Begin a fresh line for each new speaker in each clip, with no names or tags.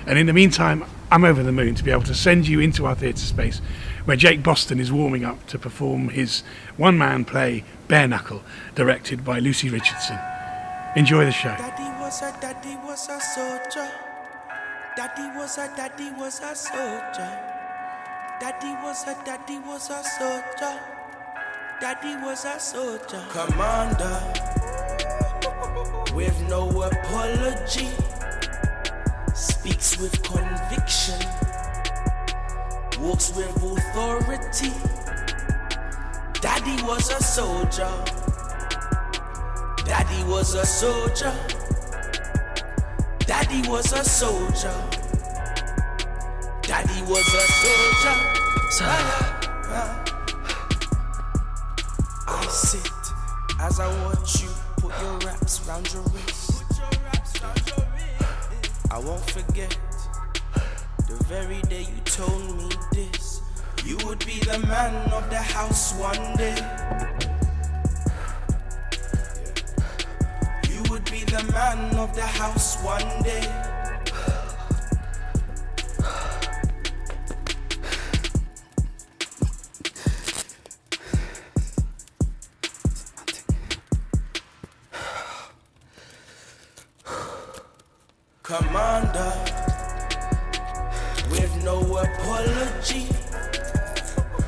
And in the meantime, I'm over the moon to be able to send you into our theatre space where Jake Boston is warming up to perform his one-man play, Bare Knuckle, directed by Lucy Richardson. Enjoy the show.
Daddy was a soldier. Daddy was a soldier. Daddy was a soldier. Daddy was a soldier. Commander, with no apology, speaks with conviction, walks with authority. Daddy was a soldier. Daddy was a soldier. Daddy was a soldier. Daddy was a soldier. I sit as I watch you put your wraps round your wrist. I won't forget the very day you told me this. You would be the man of the house one day. You would be the man of the house one day. Commander, with no apology,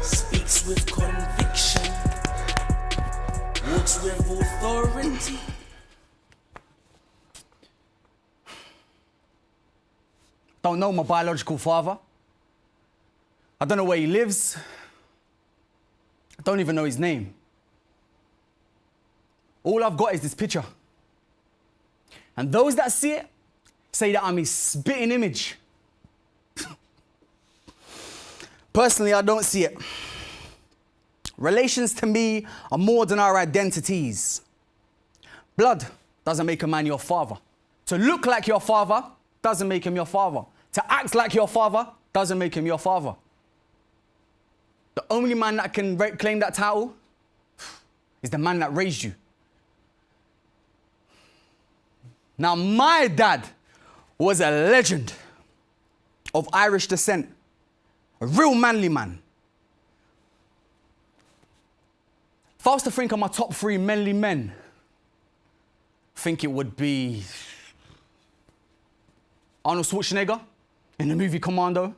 speaks with conviction, walks with authority.
Don't know my biological father. I don't know where he lives. I don't even know his name. All I've got is this picture. And those that see it say that I'm his spitting image. Personally, I don't see it. Relations to me are more than our identities. Blood doesn't make a man your father. To look like your father doesn't make him your father. To act like your father doesn't make him your father. The only man that can claim that title is the man that raised you. Now, my dad was a legend of Irish descent, a real manly man. If I was to think of my top 3 manly men, I think it would be Arnold Schwarzenegger in the movie Commando,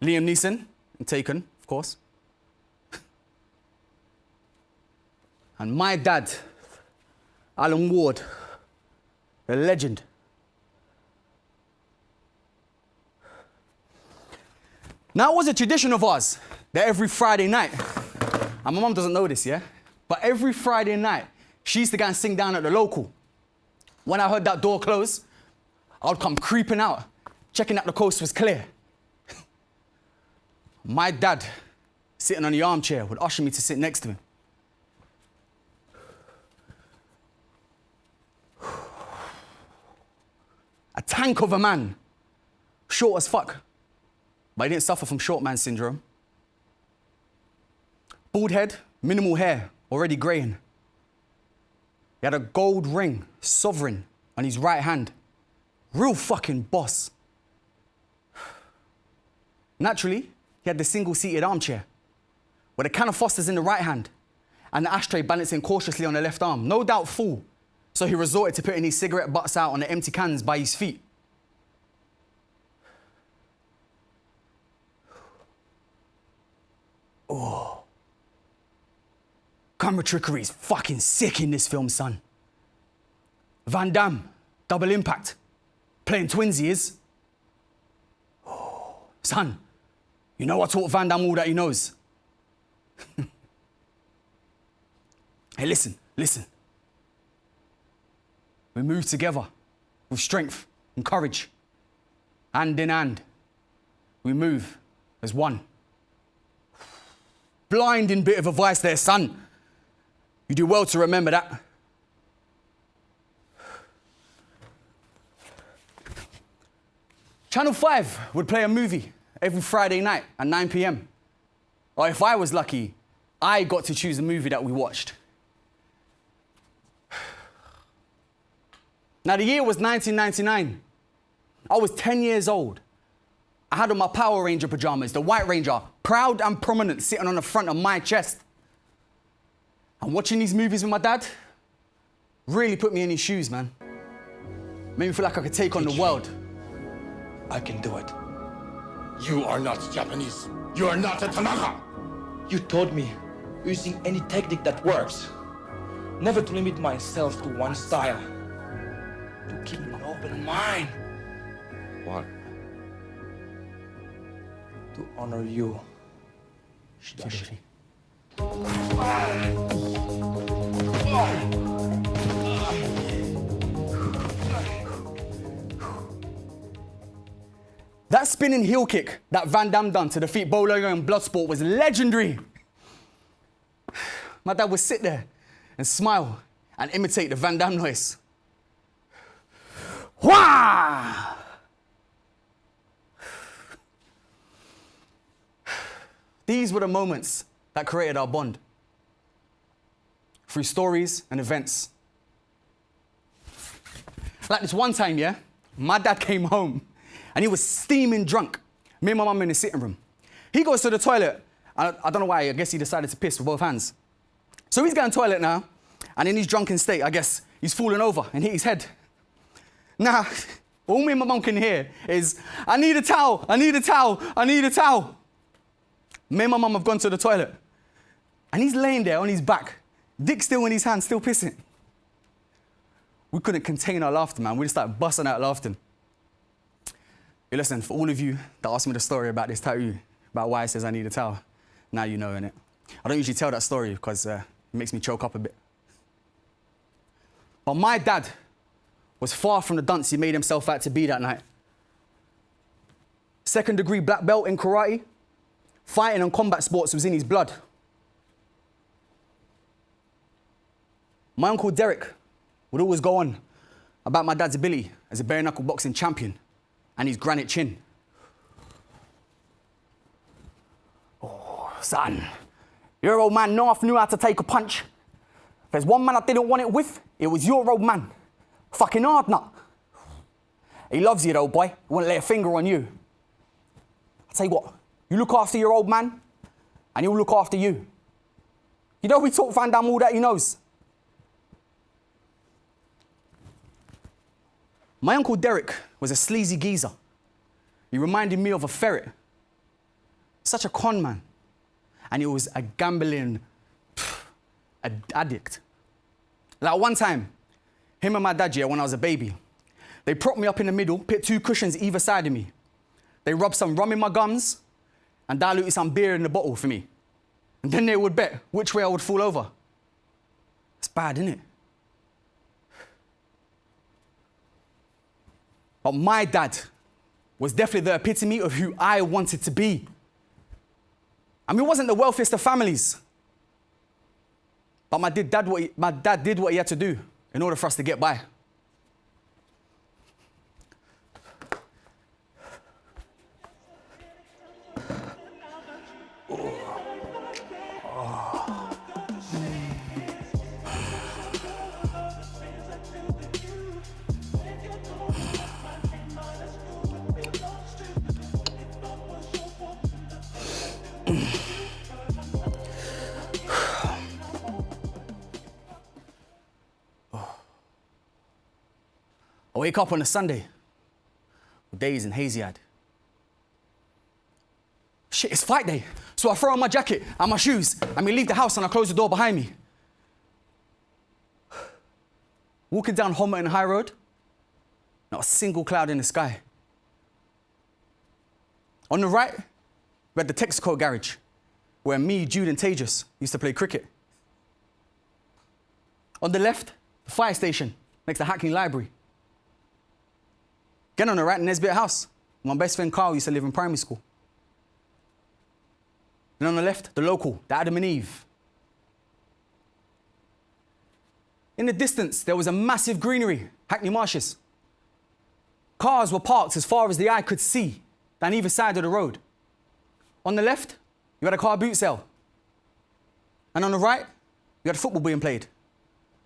Liam Neeson in Taken, of course, and my dad, Alan Ward, a legend. Now, it was a tradition of ours that every Friday night, and my mum doesn't know this, yeah? But every Friday night, she used to go and sing down at the local. When I heard that door close, I would come creeping out, checking that the coast was clear. My dad, sitting on the armchair, would usher me to sit next to him. A tank of a man, short as fuck. But he didn't suffer from short man syndrome. Bald head, minimal hair, already greying. He had a gold ring, sovereign, on his right hand. Real fucking boss. Naturally, he had the single-seated armchair, with a can of Foster's in the right hand, and the ashtray balancing cautiously on the left arm, no doubt full. So he resorted to putting his cigarette butts out on the empty cans by his feet. Oh. Camera trickery is fucking sick in this film, son. Van Damme, double impact. Playing twins he is. Oh. Son, you know I taught Van Damme all that he knows. Hey, listen. We move together with strength and courage. Hand in hand. We move as one. Blinding bit of advice there, son. You do well to remember that. Channel 5 would play a movie every Friday night at 9 p.m. Or if I was lucky, I got to choose the movie that we watched. Now, the year was 1999. I was 10 years old. I had on my Power Ranger pajamas, the White Ranger, proud and prominent, sitting on the front of my chest. And watching these movies with my dad really put me in his shoes, man. Made me feel like I could take on the world.
I can do it. You are not Japanese. You are not a Tanaka. You taught me using any technique that works. Never to limit myself to one style. To keep an open mind.
What?
To honor you, Shidashi.
That spinning heel kick that Van Damme done to defeat Bolo in Bloodsport was legendary. My dad would sit there and smile and imitate the Van Damme noise. Wah! These were the moments that created our bond. Through stories and events. Like this one time, yeah, my dad came home and he was steaming drunk. Me and my mum in the sitting room. He goes to the toilet, and I don't know why, I guess he decided to piss with both hands. So he's going to the toilet now, and in his drunken state, I guess, he's fallen over and hit his head. Now, all me and my mum can hear is, I need a towel, I need a towel, I need a towel. Me and my mum have gone to the toilet, and he's laying there on his back, dick still in his hand, still pissing. We couldn't contain our laughter, man. We just started busting out laughing. Hey, listen, for all of you that asked me the story about this tattoo, about why it says I need a towel, now you know, innit? I don't usually tell that story because it makes me choke up a bit. But my dad was far from the dunce he made himself out to be that night. 2nd-degree black belt in karate, fighting and combat sports was in his blood. My Uncle Derek would always go on about my dad's ability as a bare-knuckle boxing champion and his granite chin. Oh, son, your old man North knew how to take a punch. If there's one man I didn't want it with, it was your old man. Fucking hard nut. He loves you though, boy. He wouldn't lay a finger on you. I'll tell you what, you look after your old man, and he'll look after you. You know we taught Van Damme all that he knows. My Uncle Derek was a sleazy geezer. He reminded me of a ferret. Such a con man. And he was a gambling addict. Like one time, him and my dad, yeah, when I was a baby, they propped me up in the middle, put 2 cushions either side of me. They rubbed some rum in my gums and diluted some beer in the bottle for me. And then they would bet which way I would fall over. It's bad, isn't it? But my dad was definitely the epitome of who I wanted to be. I mean, he wasn't the wealthiest of families. But my dad did what he had to do in order for us to get by. I wake up on a Sunday, dazed and hazy-eyed. Shit, it's fight day. So I throw on my jacket and my shoes, and we leave the house and I close the door behind me. Walking down Homerton High Road, not a single cloud in the sky. On the right, we had the Texaco garage, where me, Jude, and Tejas used to play cricket. On the left, the fire station next to Hackney Library. Again on the right, Nesbitt House. My best friend Carl used to live in primary school. And on the left, the local, the Adam and Eve. In the distance, there was a massive greenery, Hackney Marshes. Cars were parked as far as the eye could see down either side of the road. On the left, you had a car boot sale. And on the right, you had football being played.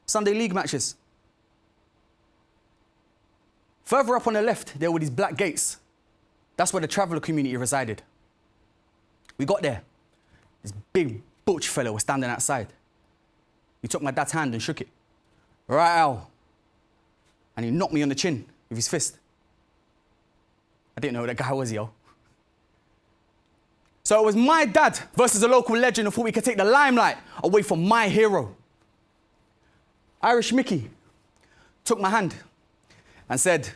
Sunday league matches. Further up on the left, there were these black gates. That's where the traveller community resided. We got there. This big butch fellow was standing outside. He took my dad's hand and shook it. Right, Al. And he knocked me on the chin with his fist. I didn't know who that guy was, yo. So it was my dad versus a local legend who thought we could take the limelight away from my hero. Irish Mickey took my hand and said,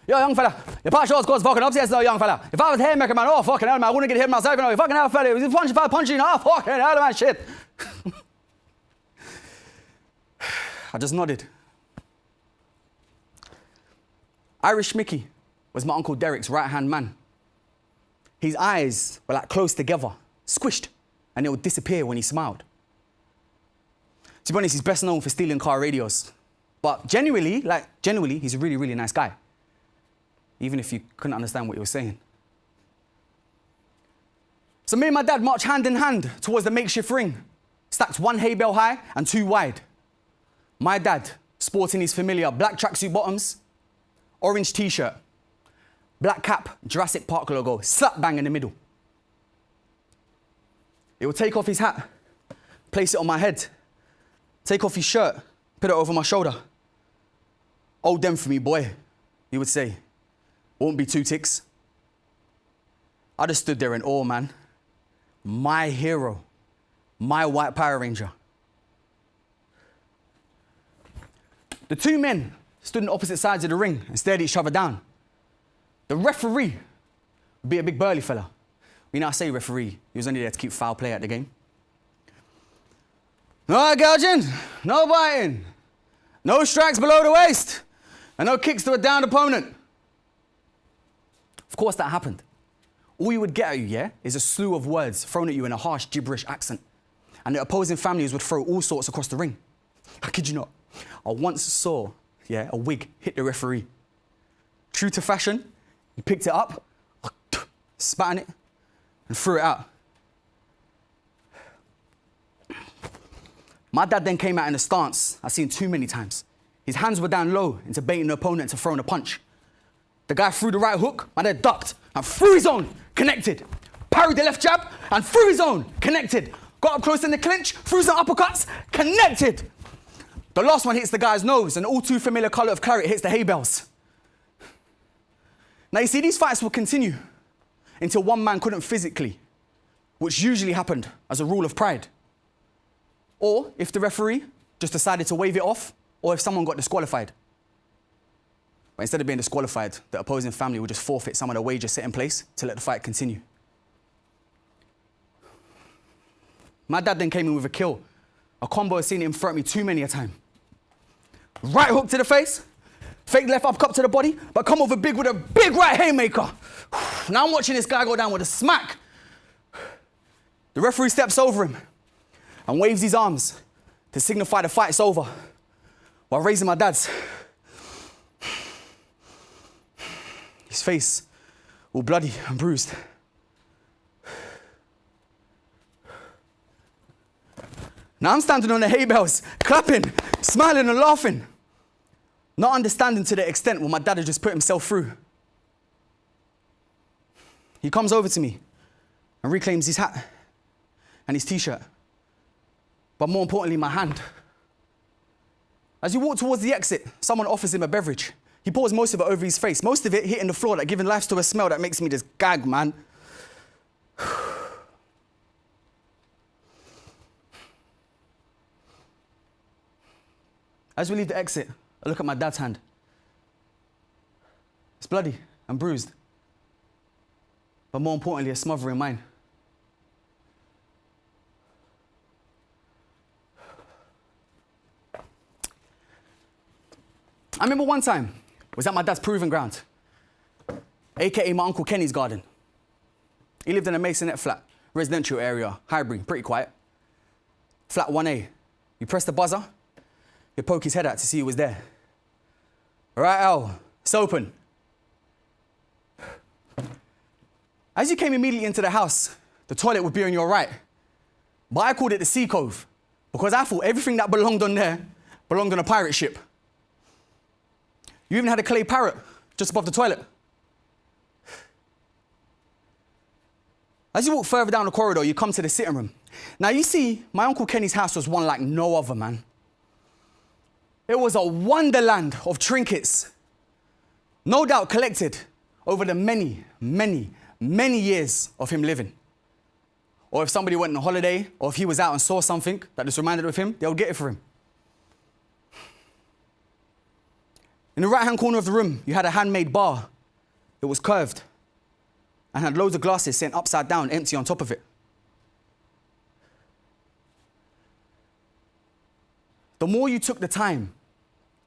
yo, young fella, your part shorts goes fucking upstairs now, young fella. If I was haymaker, man, oh, fucking hell, man, I wouldn't get hit myself, you know, you fucking hell, fella. He was punching, oh, fucking hell, man, shit. I just nodded. Irish Mickey was my Uncle Derek's right-hand man. His eyes were like close together, squished, and they would disappear when he smiled. To be honest, he's best known for stealing car radios. But genuinely, he's a really, really nice guy. Even if you couldn't understand what he was saying. So me and my dad marched hand in hand towards the makeshift ring, stacked 1 hay bale high and 2 wide. My dad sporting his familiar black tracksuit bottoms, orange t-shirt, black cap, Jurassic Park logo, slap bang in the middle. He would take off his hat, place it on my head, take off his shirt, put it over my shoulder. Hold them for me, boy, he would say. Won't be 2 ticks. I just stood there in awe, man. My hero, my white Power Ranger. The 2 men stood on opposite sides of the ring and stared each other down. The referee would be a big burly fella. You know, I say referee, he was only there to keep foul play at the game. No gouging, no biting, no strikes below the waist, and no kicks to a downed opponent. Of course that happened. All you would get at you, yeah, is a slew of words thrown at you in a harsh, gibberish accent. And the opposing families would throw all sorts across the ring. I kid you not. I once saw, yeah, a wig hit the referee. True to fashion, he picked it up, spat on it, and threw it out. My dad then came out in a stance I've seen too many times. His hands were down low into baiting the opponent to throw in a punch. The guy threw the right hook, my dad ducked and threw his own, connected. Parried the left jab and threw his own, connected. Got up close in the clinch, threw some uppercuts, connected. The last one hits the guy's nose, and all too familiar colour of claret hits the hay bales. Now you see, these fights will continue until one man couldn't physically, which usually happened as a rule of pride. Or if the referee just decided to wave it off, or if someone got disqualified. But instead of being disqualified, the opposing family would just forfeit some of the wagers set in place to let the fight continue. My dad then came in with a kill, a combo I've seen him throw at me too many a time. Right hook to the face, fake left uppercut to the body, but come over big with a big right haymaker. Now I'm watching this guy go down with a smack. The referee steps over him and waves his arms to signify the fight's over, while raising my dad's. His face all bloody and bruised. Now I'm standing on the hay bales, clapping, smiling and laughing, not understanding to the extent what my dad had just put himself through. He comes over to me and reclaims his hat and his t-shirt, but more importantly, my hand. As he walked towards the exit, someone offers him a beverage. He pours most of it over his face, most of it hitting the floor, like giving life to a smell that makes me just gag, man. As we leave the exit, I look at my dad's hand. It's bloody and bruised, but more importantly, a smother in mine. I remember one time, was at my dad's proving ground, AKA my Uncle Kenny's garden. He lived in a masonette flat, residential area, Highbury, pretty quiet. Flat 1A. You press the buzzer, he'd poke his head out to see who was there. All right, Al, it's open. As you came immediately into the house, the toilet would be on your right. But I called it the Sea Cove, because I thought everything that belonged on there belonged on a pirate ship. You even had a clay parrot just above the toilet. As you walk further down the corridor, you come to the sitting room. Now you see, my Uncle Kenny's house was one like no other, man. It was a wonderland of trinkets, no doubt collected over the many, many, many years of him living. Or if somebody went on a holiday, or if he was out and saw something that just reminded of him, they would get it for him. In the right-hand corner of the room, you had a handmade bar. It was curved and had loads of glasses sitting upside down, empty on top of it. The more you took the time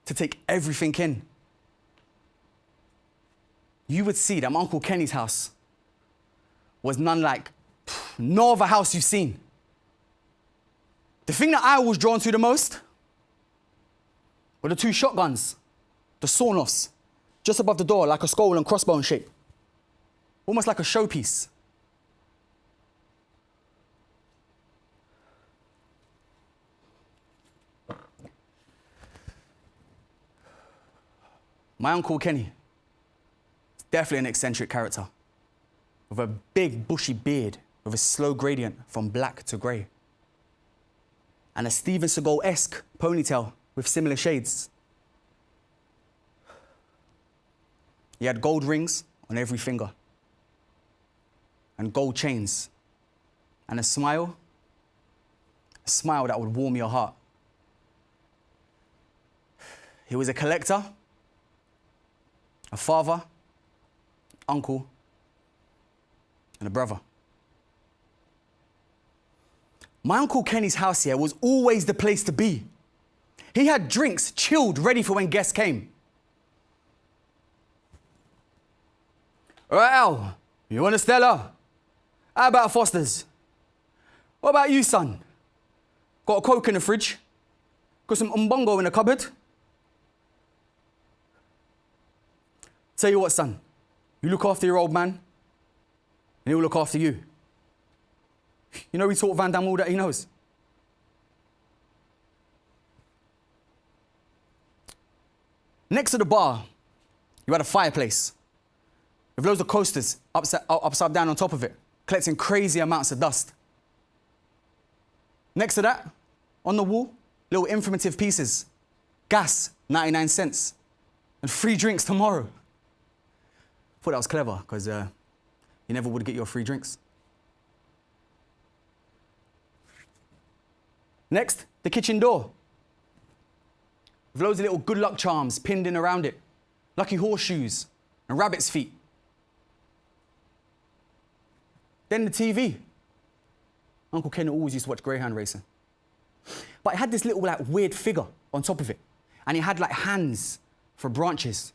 to take everything in, you would see that my Uncle Kenny's house was none like no other house you've seen. The thing that I was drawn to the most were the two shotguns, the sawn-offs, just above the door, like a skull and crossbone shape. Almost like a showpiece. My Uncle Kenny is definitely an eccentric character, with a big bushy beard with a slow gradient from black to grey, and a Steven Seagal-esque ponytail with similar shades. He had gold rings on every finger, and gold chains, and a smile that would warm your heart. He was a collector, a father, uncle, and a brother. My Uncle Kenny's house here was always the place to be. He had drinks chilled, ready for when guests came. All right, Al, you want a Stella? How about a Foster's? What about you, son? Got a Coke in the fridge? Got some umbongo in the cupboard? Tell you what, son, you look after your old man, and he'll look after you. You know he taught Van Damme all that he knows. Next to the bar, you had a fireplace with loads of coasters upside down on top of it, collecting crazy amounts of dust. Next to that, on the wall, little informative pieces. Gas, 99 cents, and free drinks tomorrow. Thought that was clever, because you never would get your free drinks. Next, the kitchen door, with loads of little good luck charms pinned in around it, lucky horseshoes and rabbit's feet. Then the TV. Uncle Ken always used to watch greyhound racing. But it had this little like weird figure on top of it, and it had like hands for branches,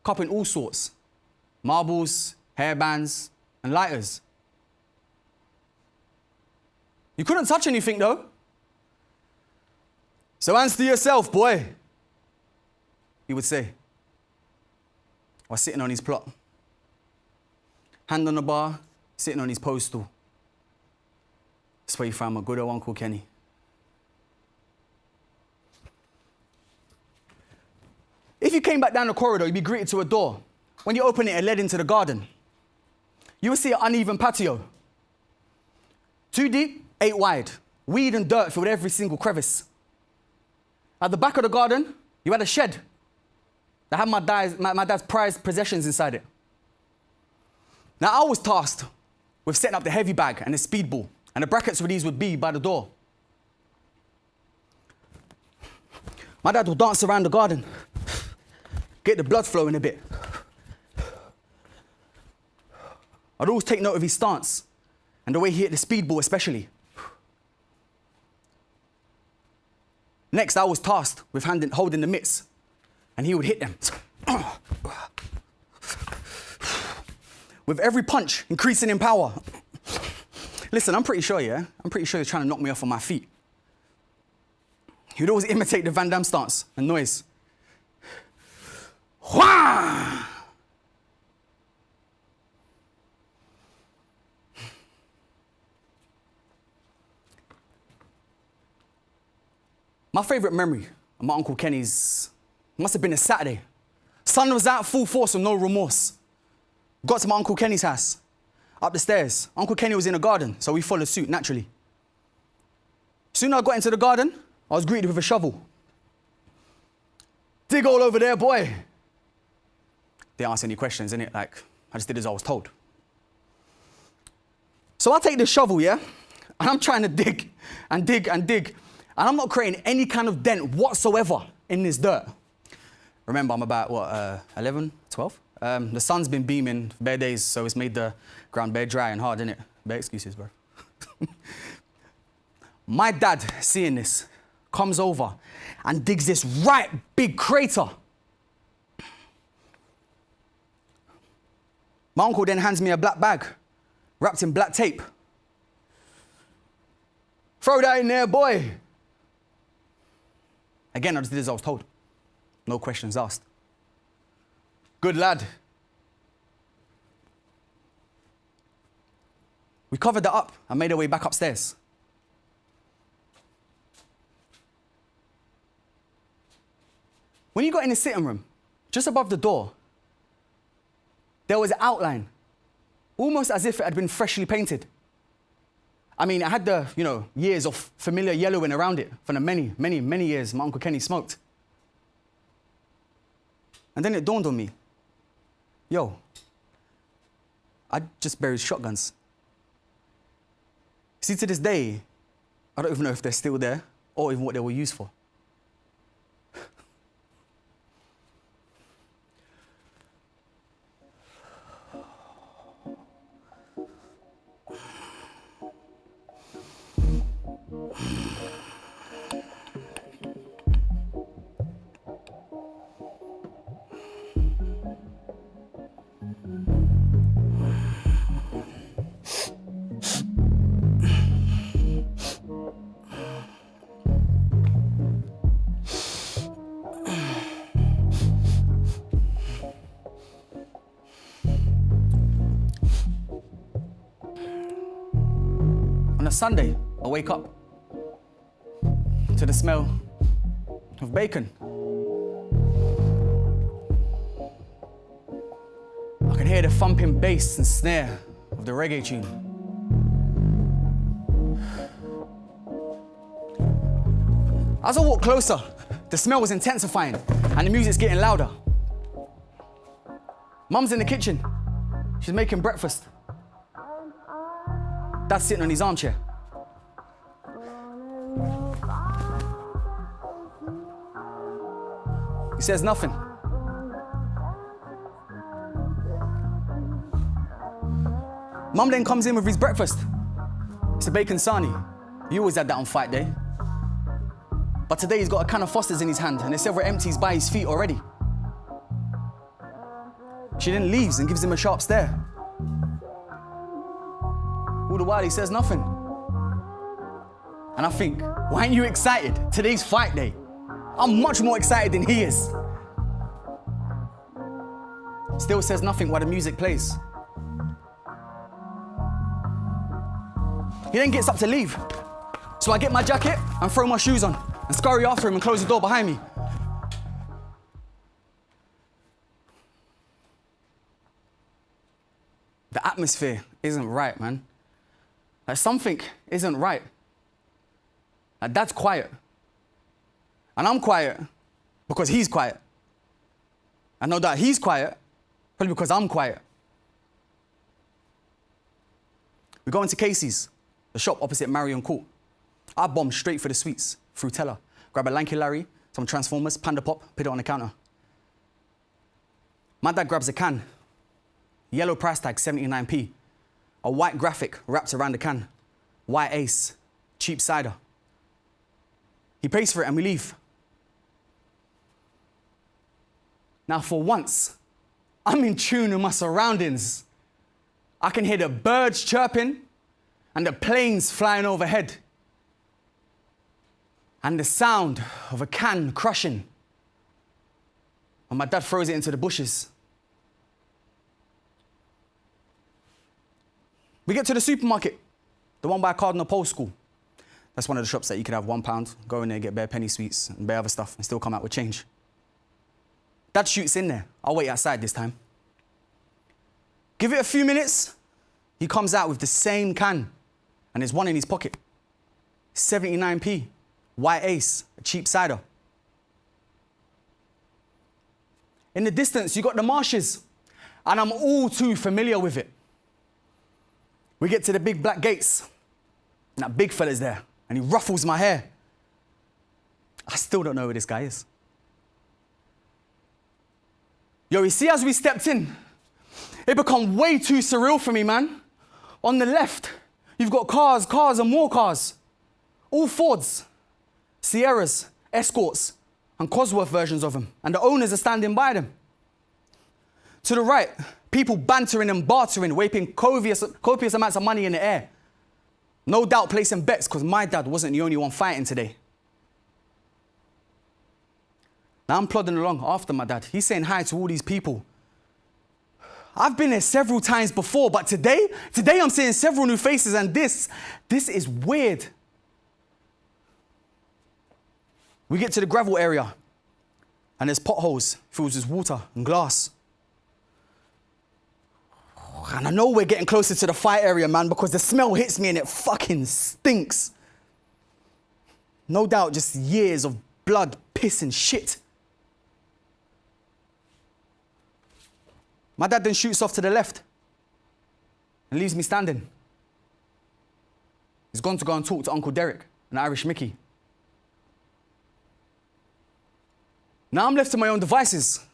cupping all sorts, marbles, hairbands, and lighters. You couldn't touch anything though. So answer yourself, boy, he would say, while sitting on his plot. Hand on the bar, sitting on his pose stool. That's where you found my good old Uncle Kenny. If you came back down the corridor, you'd be greeted to a door. When you open it, it led into the garden. You would see an uneven patio. 2 deep, 8 wide. Weed and dirt filled every single crevice. At the back of the garden, you had a shed that had my dad's prized possessions inside it. Now, I was tasked with setting up the heavy bag and the speedball, and the brackets for these would be by the door. My dad would dance around the garden, get the blood flowing a bit. I'd always take note of his stance and the way he hit the speedball especially. Next, I was tasked with holding the mitts, and he would hit them. With every punch increasing in power. Listen, I'm pretty sure, yeah? I'm pretty sure he was trying to knock me off on my feet. He would always imitate the Van Damme stance and noise. Wah! My favourite memory of my Uncle Kenny's must have been a Saturday Sun was out full force with no remorse. Got to my Uncle Kenny's house. Up the stairs. Uncle Kenny was in the garden, so we followed suit, naturally. Soon as I got into the garden, I was greeted with a shovel. Dig all over there, boy. Didn't ask any questions, innit? Like, I just did as I was told. So I take this shovel, yeah? And I'm trying to dig and dig and dig. And I'm not creating any kind of dent whatsoever in this dirt. Remember, I'm about, 11, 12? The sun's been beaming for bare days, so it's made the ground bare dry and hard, innit? Bare excuses, bro. My dad, seeing this, comes over and digs this right big crater. My uncle then hands me a black bag, wrapped in black tape. Throw that in there, boy. Again, I just did as I was told. No questions asked. Good lad. We covered that up and made our way back upstairs. When you got in the sitting room, just above the door, there was an outline, almost as if it had been freshly painted. I mean, it had the, years of familiar yellowing around it from the many, many, many years my Uncle Kenny smoked. And then it dawned on me, yo, I just buried shotguns. See, to this day, I don't even know if they're still there or even what they were used for. On a Sunday, I wake up to the smell of bacon. I can hear the thumping bass and snare of the reggae tune. As I walk closer, the smell was intensifying and the music's getting louder. Mum's in the kitchen. She's making breakfast. Dad's sitting on his armchair. He says nothing. Mum then comes in with his breakfast. It's a bacon sarnie. He always had that on fight day. But today he's got a can of Foster's in his hand and there's several empties by his feet already. She then leaves and gives him a sharp stare. All the while he says nothing. And I think, why aren't you excited? Today's fight day. I'm much more excited than he is. Still says nothing while the music plays. He then gets up to leave. So I get my jacket and throw my shoes on and scurry after him and close the door behind me. The atmosphere isn't right, man. Like something isn't right. Like Dad's quiet. And I'm quiet because he's quiet. I know that he's quiet probably because I'm quiet. We go into Casey's, the shop opposite Marion Court. I bomb straight for the sweets, Frutella. Grab a Lanky Larry, some Transformers, Panda Pop, put it on the counter. My dad grabs a can. Yellow price tag, 79p. A white graphic wrapped around the can. White Ace, cheap cider. He pays for it and we leave. Now for once, I'm in tune with my surroundings. I can hear the birds chirping and the planes flying overhead. And the sound of a can crushing. And my dad throws it into the bushes. We get to the supermarket, the one by Cardinal Pole School. That's one of the shops that you could have £1, go in there, get bare penny sweets and bare other stuff and still come out with change. Dad shoots in there. I'll wait outside this time. Give it a few minutes, he comes out with the same can, and there's one in his pocket. 79p, white Ace, a cheap cider. In the distance, you got the marshes, and I'm all too familiar with it. We get to the big black gates, and that big fella's there, and he ruffles my hair. I still don't know who this guy is. Yo, you see, as we stepped in, it become way too surreal for me, man. On the left, you've got cars, and more cars. All Fords, Sierras, Escorts, and Cosworth versions of them. And the owners are standing by them. To the right, people bantering and bartering, waving copious amounts of money in the air. No doubt placing bets, because my dad wasn't the only one fighting today. Now I'm plodding along after my dad. He's saying hi to all these people. I've been there several times before, but today I'm seeing several new faces, and this is weird. We get to the gravel area, and there's potholes filled with water and glass. And I know we're getting closer to the fight area, man, because the smell hits me and it fucking stinks. No doubt just years of blood, piss, and shit. My dad then shoots off to the left and leaves me standing. He's gone to go and talk to Uncle Derek and Irish Mickey. Now I'm left to my own devices.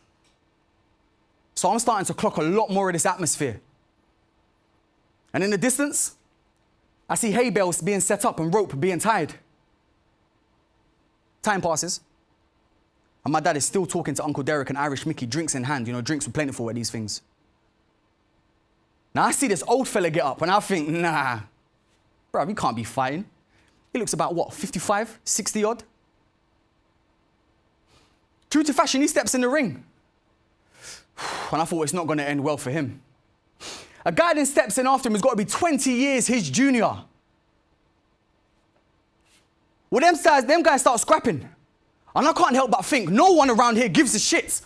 So I'm starting to clock a lot more of this atmosphere. And in the distance, I see hay bales being set up and rope being tied. Time passes. And my dad is still talking to Uncle Derek and Irish Mickey, drinks in hand. You know, drinks were plentiful at these things. Now I see this old fella get up and I think, nah, bro, he can't be fighting. He looks about, what, 55, 60 odd? True to fashion, he steps in the ring. And I thought it's not going to end well for him. A guy then steps in after him who's got to be 20 years his junior. Well, them guys start scrapping. And I can't help but think no one around here gives a shit.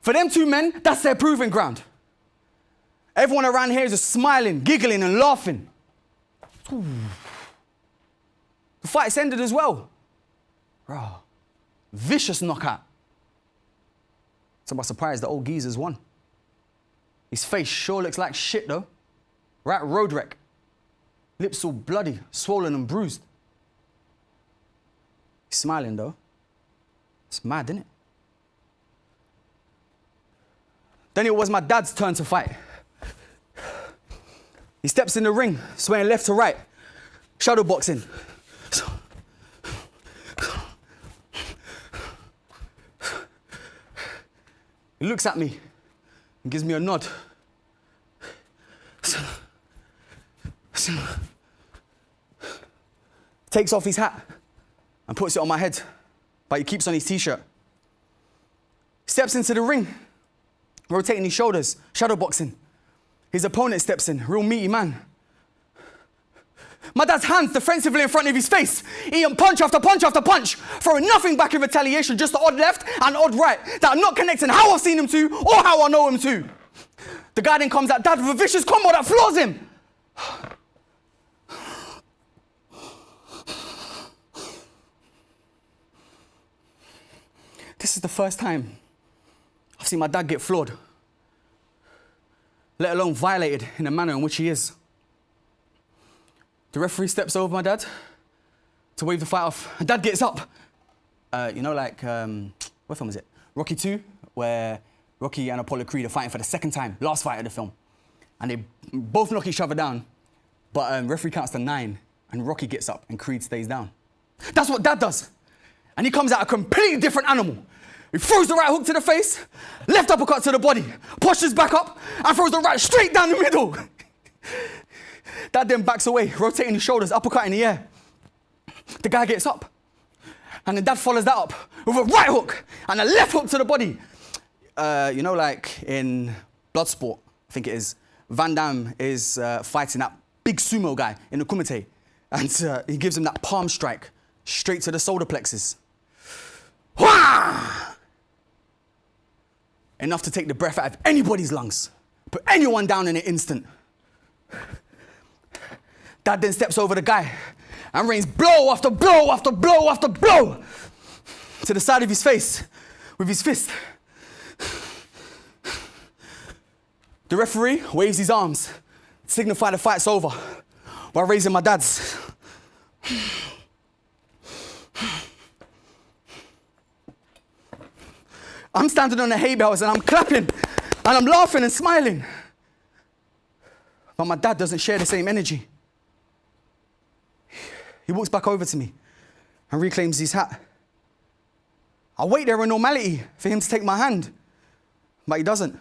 For them two men, that's their proving ground. Everyone around here is just smiling, giggling, and laughing. Ooh. The fight's ended as well. Bro, vicious knockout. To my surprise, the old geezer's won. His face sure looks like shit, though. Right road wreck. Lips all bloody, swollen and bruised. He's smiling, though. It's mad, isn't it? Then it was my dad's turn to fight. He steps in the ring, swaying left to right, shadow boxing. He looks at me and gives me a nod. Takes off his hat and puts it on my head, but he keeps on his t-shirt. Steps into the ring, rotating his shoulders, shadow boxing. His opponent steps in, real meaty man. My dad's hands defensively in front of his face, eating punch after punch after punch, throwing nothing back in retaliation, just the odd left and odd right that are not connecting how I've seen him to or how I know him to. The guy then comes at Dad with a vicious combo that floors him. This is the first time I've seen my dad get floored, let alone violated in the manner in which he is. The referee steps over my dad to wave the fight off, and Dad gets up. You know, like, what film is it? Rocky 2, where Rocky and Apollo Creed are fighting for the second time, last fight of the film. And they both knock each other down, but referee counts to 9, and Rocky gets up, and Creed stays down. That's what Dad does. And he comes out a completely different animal. He throws the right hook to the face, left uppercut to the body, pushes back up, and throws the right straight down the middle. Dad then backs away, rotating his shoulders, uppercut in the air. The guy gets up, and then Dad follows that up with a right hook and a left hook to the body. You know, like in Bloodsport, I think it is, Van Damme is fighting that big sumo guy in the kumite, and he gives him that palm strike straight to the solar plexus. Wah! enough to take the breath out of anybody's lungs, put anyone down in an instant. Dad then steps over the guy and rains blow after blow after blow after blow to the side of his face with his fist. The referee waves his arms to signify the fight's over while raising my dad's. I'm standing on the hay bales and I'm clapping and I'm laughing and smiling. But my dad doesn't share the same energy. He walks back over to me and reclaims his hat. I wait there in normality for him to take my hand, but he doesn't.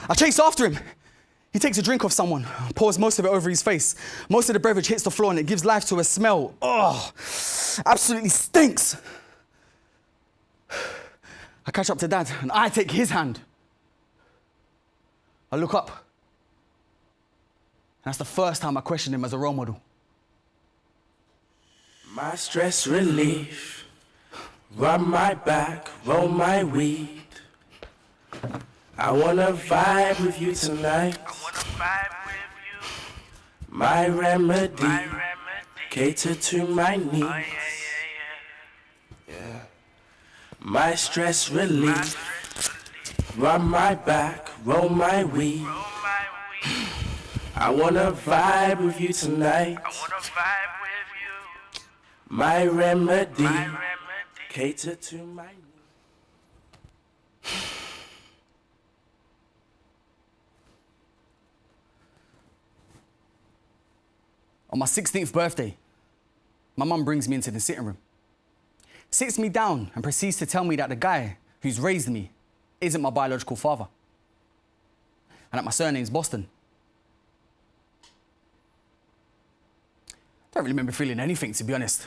I chase after him. He takes a drink off someone, pours most of it over his face. Most of the beverage hits the floor and it gives life to a smell. Oh, absolutely stinks. I catch up to Dad and I take his hand. I look up. And that's the first time I question him as a role model.
My stress relief, rub my back, roll my weed. I wanna vibe with you tonight. My remedy, cater to my needs. Yeah. My stress relief, rub my back, roll my weed. I wanna vibe with you tonight. My remedy, cater to my needs.
On my 16th birthday, my mum brings me into the sitting room, sits me down and proceeds to tell me that the guy who's raised me isn't my biological father and that my surname's Boston. I don't really remember feeling anything, to be honest.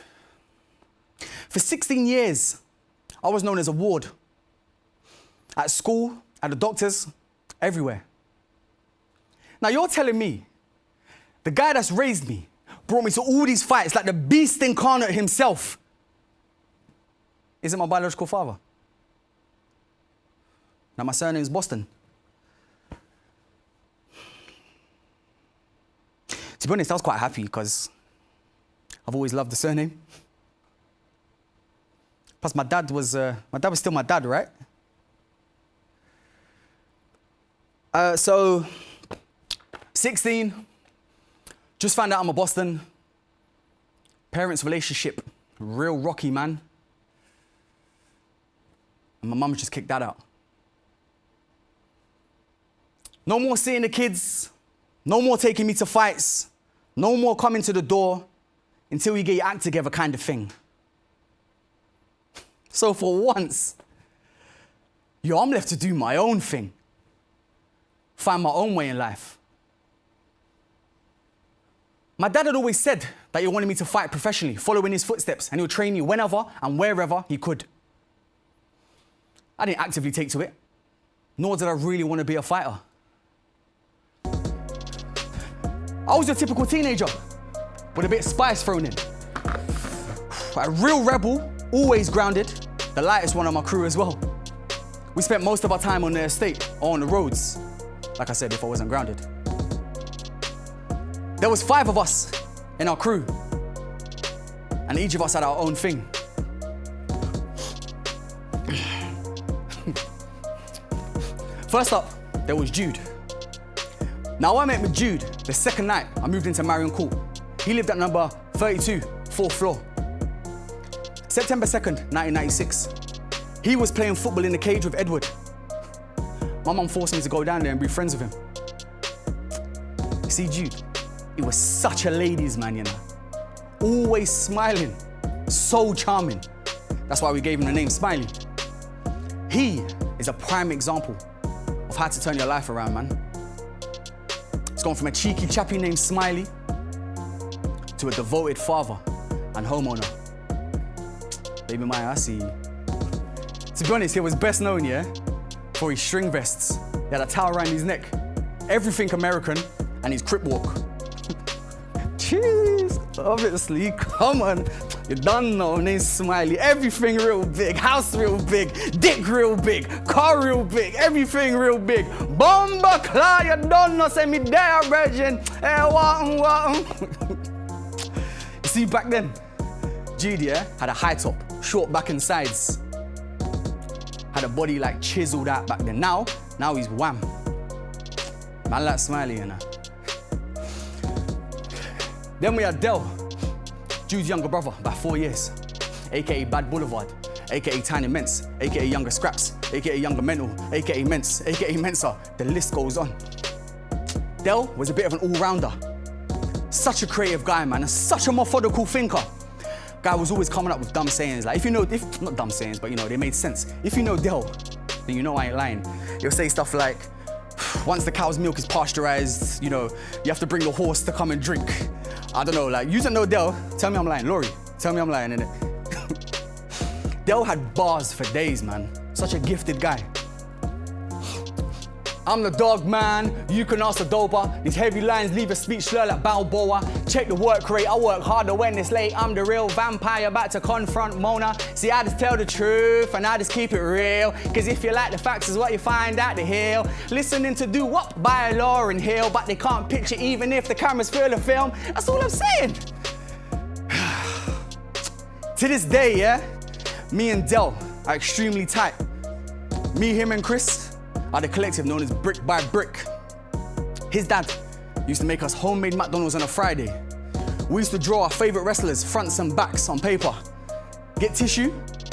For 16 years, I was known as a ward. At school, at the doctors, everywhere. Now you're telling me the guy that's raised me, brought me to all these fights like the beast incarnate himself, isn't my biological father? Now my surname's Boston. To be honest, I was quite happy because I've always loved the surname. Plus my dad was still my dad, right? So 16, just found out I'm a Boston. Parents' relationship, real rocky, man. And my mum just kicked that out. No more seeing the kids, no more taking me to fights, no more coming to the door until you get your act together kind of thing. So for once, I'm left to do my own thing. Find my own way in life. My dad had always said that he wanted me to fight professionally, follow in his footsteps, and he would train me whenever and wherever he could. I didn't actively take to it, nor did I really want to be a fighter. I was a typical teenager with a bit of spice thrown in. A real rebel, always grounded, the lightest one on my crew as well. We spent most of our time on the estate or on the roads, like I said, if I wasn't grounded. There was 5 of us in our crew, and each of us had our own thing. First up, there was Jude. Now, I met with Jude the second night I moved into Marion Court. He lived at number 32, 4th floor. September 2nd, 1996. He was playing football in the cage with Edward. My mum forced me to go down there and be friends with him. You see, Jude, he was such a ladies' man, you know. Always smiling, so charming. That's why we gave him the name Smiley. He is a prime example of how to turn your life around, man. It's gone from a cheeky chappy named Smiley to a devoted father and homeowner. Baby Maya, I see you. To be honest, he was best known, yeah, for his string vests. He had a towel around his neck, everything American, and his crip walk. Cheers! Obviously, come on. You done know, name's Smiley. Everything real big, house real big, dick real big, car real big, everything real big. Bomba cloud, you don't know, say me there, virgin. Hey, what? You see, back then, Judy, had a high top, short back and sides. Had a body like chiseled out back then. Now he's wham. Man like Smiley, you know. Then we had Del, Jude's younger brother, about 4 years, aka Bad Boulevard, aka Tiny Mince, aka Younger Scraps, aka Younger Mental, aka Mince, aka Mensa. The list goes on. Del was a bit of an all-rounder. Such a creative guy, man, and such a methodical thinker. Guy was always coming up with dumb sayings, like not dumb sayings, but they made sense. If you know Del, then you know I ain't lying. He'll say stuff like, once the cow's milk is pasteurized, you have to bring the horse to come and drink. I don't know, like, you don't know Del, tell me I'm lying. Laurie, tell me I'm lying, innit? Del had bars for days, man. Such a gifted guy. I'm the dog, man. You can ask the doper. These heavy lines leave a speech slur like Balboa. Check the work rate. I work harder when it's late. I'm the real vampire about to confront Mona. See, I just tell the truth and I just keep it real. Cause if you like the facts is what you find out the hill. Listening to Do What by Lauryn Hill, but they can't picture even if the camera's full of film. That's all I'm saying. To this day, yeah, me and Del are extremely tight. Me, him, and Chris are the collective known as Brick by Brick. His dad used to make us homemade McDonald's on a Friday. We used to draw our favorite wrestlers' fronts and backs on paper. Get tissue,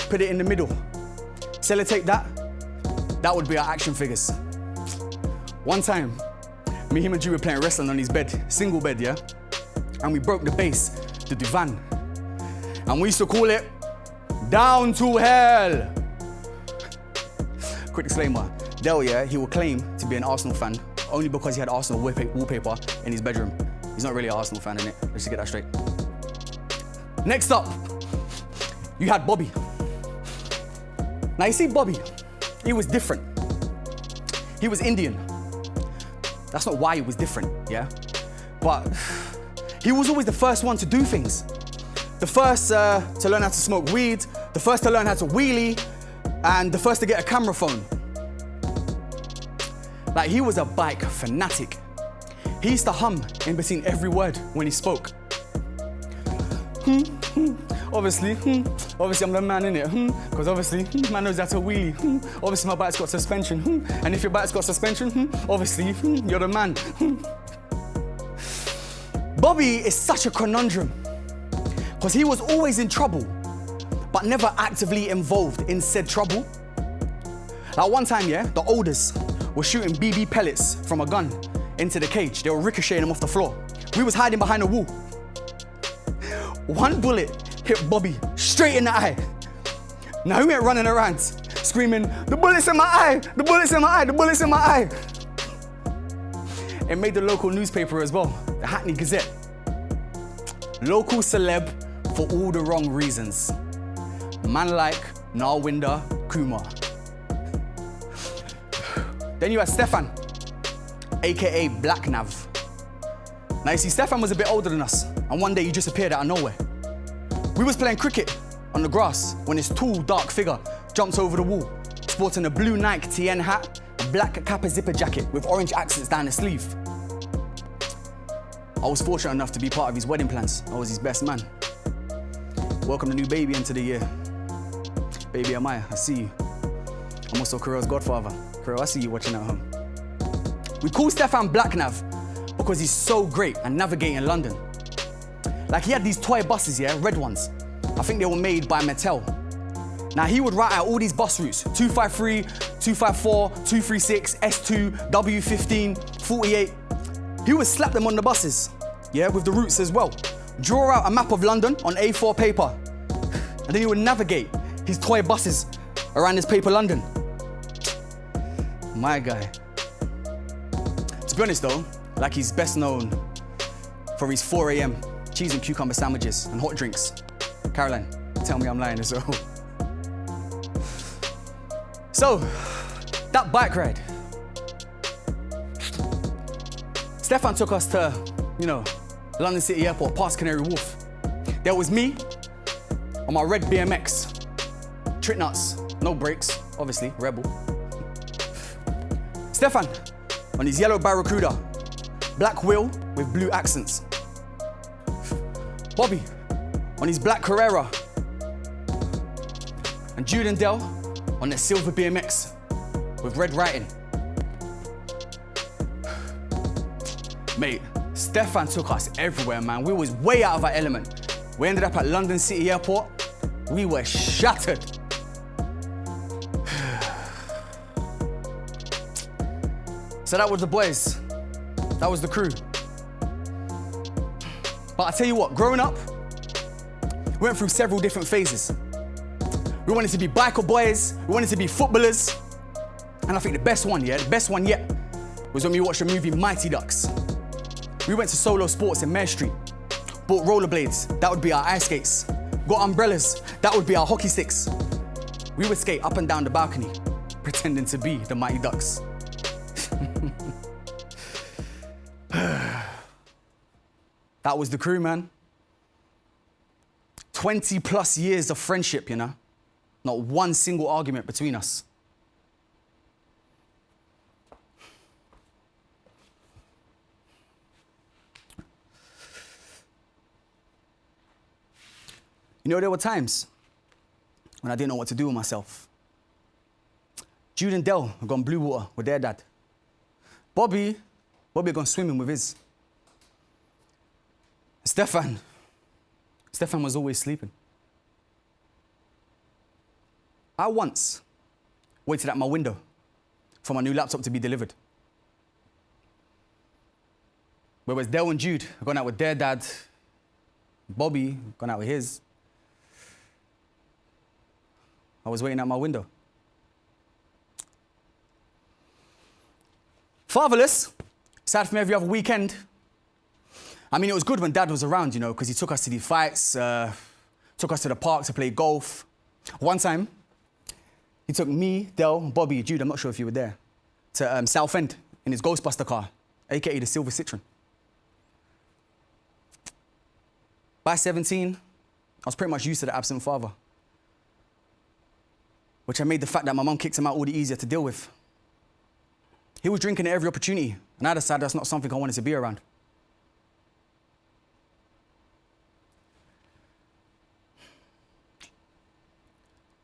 put it in the middle. Sellotape that would be our action figures. One time, me, him, and Drew were playing wrestling on his bed, single bed, yeah? And we broke the base, the divan. And we used to call it Down to Hell. Quick disclaimer. Del, yeah, he will claim to be an Arsenal fan only because he had Arsenal wallpaper in his bedroom. He's not really an Arsenal fan, innit? Let's just get that straight. Next up, you had Bobby. Now you see Bobby, he was different. He was Indian. That's not why he was different, yeah? But he was always the first one to do things. The first to learn how to smoke weed, the first to learn how to wheelie, and the first to get a camera phone. Like, he was a bike fanatic. He used to hum in between every word when he spoke. Obviously I'm the man, innit? Because obviously, man knows how to wheelie. Obviously my bike's got suspension. And if your bike's got suspension, obviously, you're the man. Bobby is such a conundrum. Because he was always in trouble, but never actively involved in said trouble. Like one time, yeah, the oldest were shooting BB pellets from a gun into the cage. They were ricocheting them off the floor. We was hiding behind a wall. One bullet hit Bobby straight in the eye. Now he went running around screaming, "The bullet's in my eye, the bullet's in my eye, the bullet's in my eye." It made the local newspaper as well, the Hackney Gazette. Local celeb for all the wrong reasons. Man like Narwinder Kumar. Then you had Stefan, aka Black Nav. Now you see, Stefan was a bit older than us, and one day he just appeared out of nowhere. We was playing cricket on the grass when this tall, dark figure jumped over the wall, sporting a blue Nike TN hat, a black Kappa zipper jacket with orange accents down the sleeve. I was fortunate enough to be part of his wedding plans. I was his best man. Welcome the new baby into the year. Baby Amaya, I see you. I'm also Kareel's godfather. Kareel, I see you watching at home. We call Stefan Black Nav because he's so great at navigating London. Like, he had these toy buses, yeah, red ones. I think they were made by Mattel. Now he would write out all these bus routes, 253, 254, 236, S2, W15, 48. He would slap them on the buses, yeah, with the routes as well. Draw out a map of London on A4 paper. And then he would navigate his toy buses around this paper London. My guy. To be honest though, like, he's best known for his 4 a.m. cheese and cucumber sandwiches and hot drinks. Caroline, tell me I'm lying as well. So, that bike ride. Stefan took us to, London City Airport, past Canary Wharf. There was me on my red BMX. Trick nuts, no brakes, obviously, rebel. Stefan on his yellow Barracuda. Black wheel with blue accents. Bobby on his black Carrera. And Jude and Dell on their silver BMX with red writing. Mate, Stefan took us everywhere, man. We was way out of our element. We ended up at London City Airport. We were shattered. So that was the boys. That was the crew. But I tell you what, growing up, we went through several different phases. We wanted to be biker boys, we wanted to be footballers. And I think the best one yet was when we watched the movie Mighty Ducks. We went to Solo Sports in Mare Street, bought rollerblades, that would be our ice skates. Got umbrellas, that would be our hockey sticks. We would skate up and down the balcony, pretending to be the Mighty Ducks. That was the crew, man. 20 plus years of friendship, you know? Not one single argument between us. You know, there were times when I didn't know what to do with myself. Jude and Dell had gone blue water with their dad. Bobby had gone swimming with his. Stefan was always sleeping. I once waited at my window for my new laptop to be delivered. Whereas Dell and Jude had gone out with their dad, Bobby had gone out with his. I was waiting at my window. Fatherless, sad for me every other weekend. I mean, it was good when Dad was around, you know, because he took us to the fights, took us to the park to play golf. One time, he took me, Dell, Bobby, Jude, I'm not sure if you were there, to Southend in his Ghostbuster car, aka the Silver Citroen. By 17, I was pretty much used to the absent father, which made the fact that my mum kicked him out all the easier to deal with. He was drinking at every opportunity, and I decided that's not something I wanted to be around.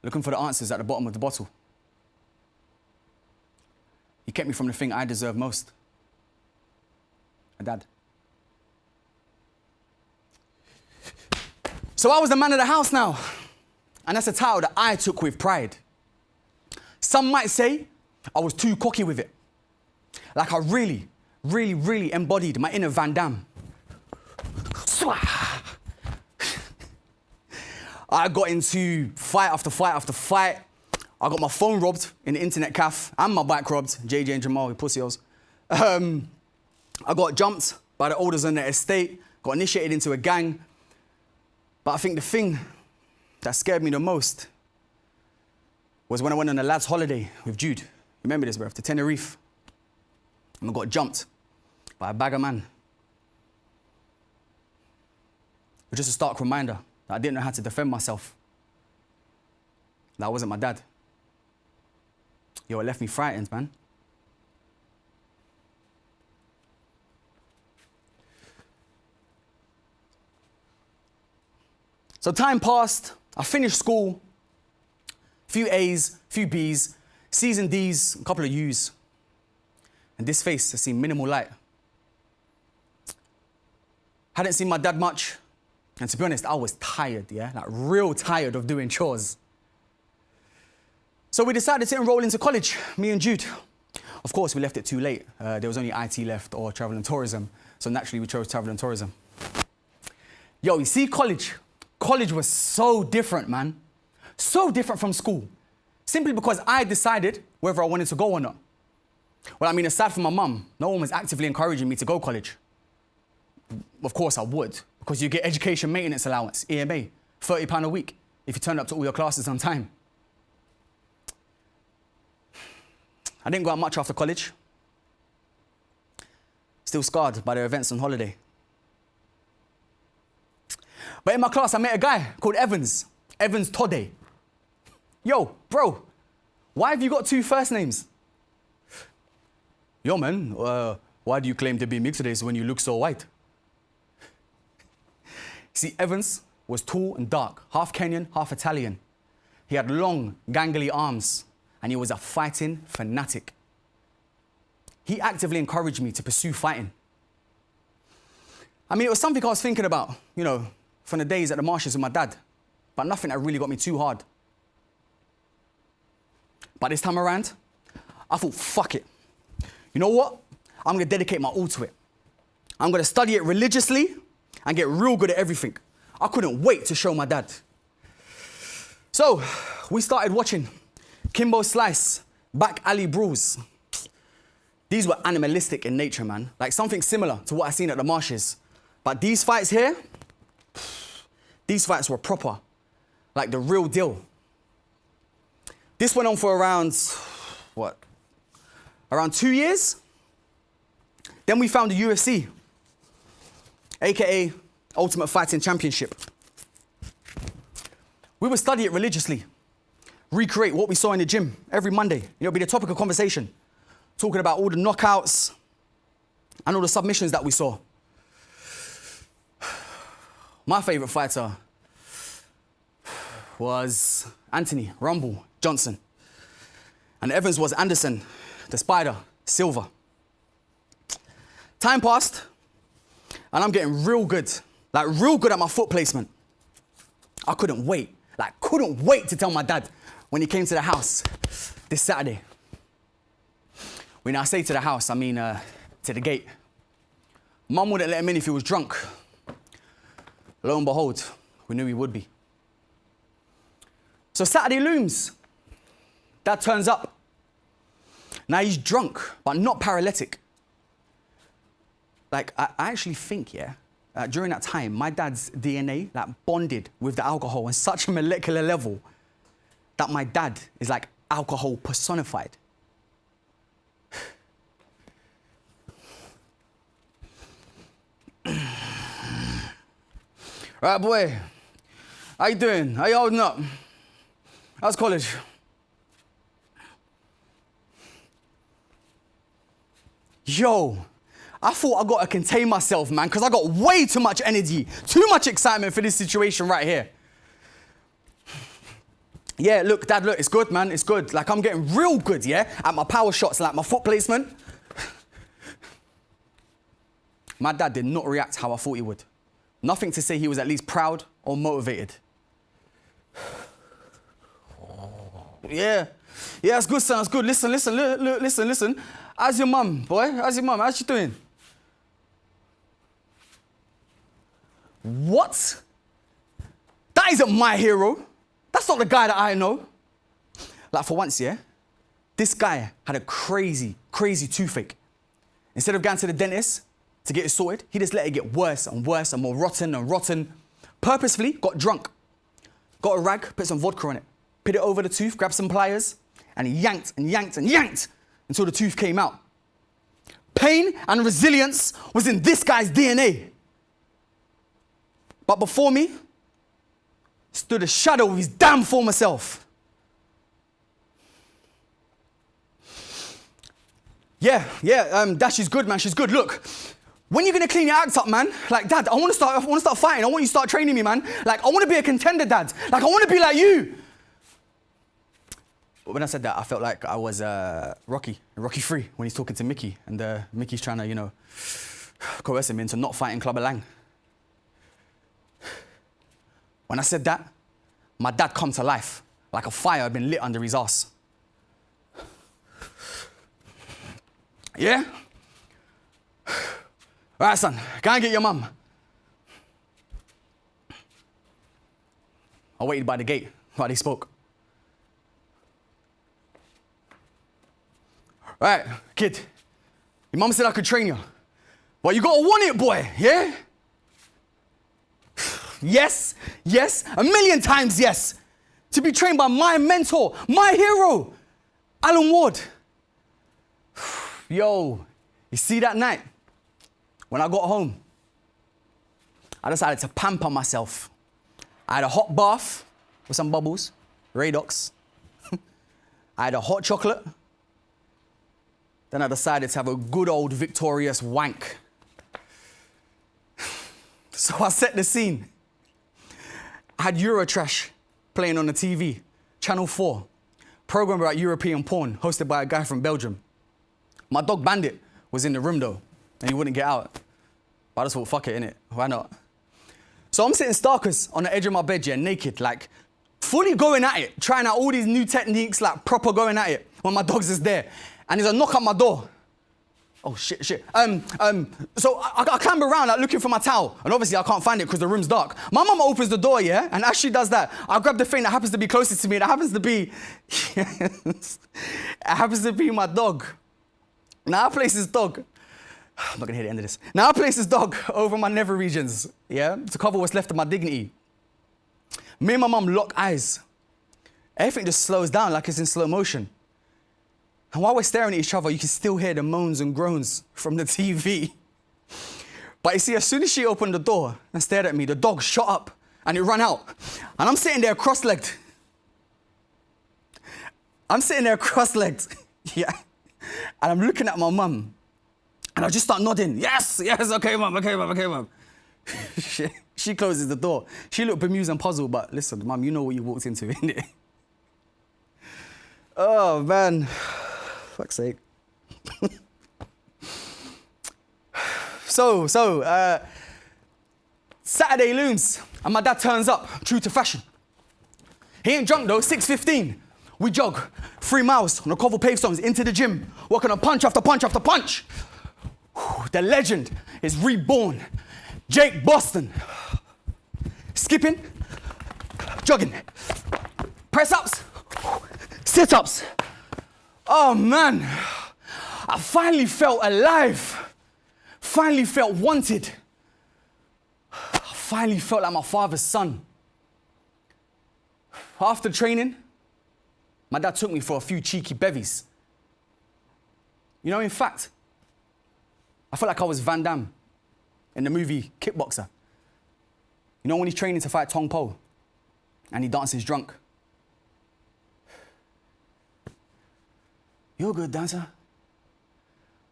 Looking for the answers at the bottom of the bottle. He kept me from the thing I deserve most. A dad. So I was the man of the house now. And that's a title that I took with pride. Some might say I was too cocky with it. Like I really, really, really embodied my inner Van Damme. I got into fight after fight after fight. I got my phone robbed in the internet cafe and my bike robbed, JJ and Jamal, you pussios. I got jumped by the elders on the estate, got initiated into a gang. But I think the thing that scared me the most was when I went on a lad's holiday with Jude. Remember this, bro, to Tenerife. And I got jumped by a bagger man. It was just a stark reminder that I didn't know how to defend myself. That wasn't my dad. Yo, it left me frightened, man. So time passed, I finished school, few A's, few B's, C's and D's, a couple of U's. And this face has seen minimal light. Hadn't seen my dad much. And to be honest, I was tired, yeah? Like real tired of doing chores. So we decided to enroll into college, me and Jude. Of course, we left it too late. There was only IT left or travel and tourism. So naturally, we chose travel and tourism. Yo, you see college? College was so different, man. So different from school. Simply because I decided whether I wanted to go or not. Well, I mean, aside from my mum, no one was actively encouraging me to go college. Of course I would, because you get education maintenance allowance, EMA, £30 a week, if you turn up to all your classes on time. I didn't go out much after college. Still scarred by the events on holiday. But in my class, I met a guy called Evans Tode. Yo, bro, why have you got 2 first names? Yo, man, why do you claim to be mixed race when you look so white? See, Evans was tall and dark, half Kenyan, half Italian. He had long, gangly arms, and he was a fighting fanatic. He actively encouraged me to pursue fighting. I mean, it was something I was thinking about, you know, from the days at the marshes with my dad, but nothing that really got me too hard. But this time around, I thought, fuck it. You know what? I'm gonna dedicate my all to it. I'm gonna study it religiously and get real good at everything. I couldn't wait to show my dad. So, we started watching Kimbo Slice, Back Alley Brawls. These were animalistic in nature, man. Like something similar to what I seen at the marshes. But these fights here, these fights were proper. Like the real deal. This went on for around, what? Around 2 years. Then we found the UFC, AKA Ultimate Fighting Championship. We would study it religiously, recreate what we saw in the gym every Monday. It'll be the topic of conversation, talking about all the knockouts and all the submissions that we saw. My favorite fighter was Anthony Rumble Johnson. And Evans was Anderson, the Spider, Silva. Time passed, and I'm getting real good, like real good at my foot placement. I couldn't wait to tell my dad when he came to the house this Saturday. When I say to the house, I mean to the gate. Mum wouldn't let him in if he was drunk. Lo and behold, we knew he would be. So Saturday looms. Dad turns up. Now he's drunk, but not paralytic. Like, I actually think, during that time, my dad's DNA, like, bonded with the alcohol on such a molecular level that my dad is like alcohol personified. Right, boy. How you doing? How you holding up? How's college? Yo, I thought I got to contain myself, man, because I got way too much energy, too much excitement for this situation right here. Yeah, look, Dad, look, it's good, man, it's good. Like, I'm getting real good, yeah, at my power shots, like my foot placement. My dad did not react how I thought he would. Nothing to say he was at least proud or motivated. Yeah, it's good, son, it's good. Listen. How's your mum, boy? How's your mum? How's she doing? What? That isn't my hero. That's not the guy that I know. Like, for once, yeah, this guy had a crazy toothache. Instead of going to the dentist to get it sorted, he just let it get worse and worse and more rotten and rotten. Purposefully got drunk. Got a rag, put some vodka on it, put it over the tooth, grabbed some pliers, and he yanked until the tooth came out. Pain and resilience was in this guy's DNA. But before me stood a shadow of his damn former self. Yeah, Dash is good, man, she's good. Look, when you gonna clean your act up, man? Like, Dad, I wanna start fighting. I want you to start training me, man. Like, I wanna be a contender, Dad. Like, I wanna be like you. But when I said that, I felt like I was Rocky 3, when he's talking to Mickey, and Mickey's trying to, you know, coerce him into not fighting Clubber Lang. When I said that, my dad come to life, like a fire had been lit under his ass. Yeah? All right, son, go and get your mum. I waited by the gate while they spoke. All right, kid, your mum said I could train you. Well, you gotta want it, boy, yeah? Yes, a million times yes. To be trained by my mentor, my hero, Alan Ward. Yo, you see that night when I got home? I decided to pamper myself. I had a hot bath with some bubbles, Radox. I had a hot chocolate. Then I decided to have a good old victorious wank. So I set the scene. I had Eurotrash playing on the TV, Channel 4, program about European porn, hosted by a guy from Belgium. My dog Bandit was in the room though, and he wouldn't get out. But I just thought, fuck it, innit? Why not? So I'm sitting starkers on the edge of my bed, yeah, naked, like, fully going at it, trying out all these new techniques, like, proper going at it, when my dog's just there. And there's a knock at my door. Oh, shit. So I clamber around, like, looking for my towel. And obviously I can't find it because the room's dark. My mum opens the door, yeah? And as she does that, I grab the thing that happens to be closest to me. That happens to be... it happens to be my dog. Now I place this dog... I'm not gonna hear the end of this. Now I place this dog over my nether regions, yeah? To cover what's left of my dignity. Me and my mum lock eyes. Everything just slows down like it's in slow motion. And while we're staring at each other, you can still hear the moans and groans from the TV. But you see, as soon as she opened the door and stared at me, the dog shot up and it ran out. And I'm sitting there cross-legged. Yeah. And I'm looking at my mum. And I just start nodding. Yes, okay, mum. She closes the door. She looked bemused and puzzled, but listen, mum, you know what you walked into, innit? Oh, man. Fuck's sake. So, Saturday looms, and my dad turns up, true to fashion. He ain't drunk though, 6:15. We jog 3 miles on the cobble pavestones into the gym, working on punch after punch after punch. The legend is reborn. Jake Boston. Skipping, jogging, press-ups, sit-ups. Oh man, I finally felt alive. Finally felt wanted. I finally felt like my father's son. After training, my dad took me for a few cheeky bevies. You know, in fact, I felt like I was Van Damme in the movie Kickboxer. You know when he's training to fight Tong Po and he dances drunk? You're a good dancer.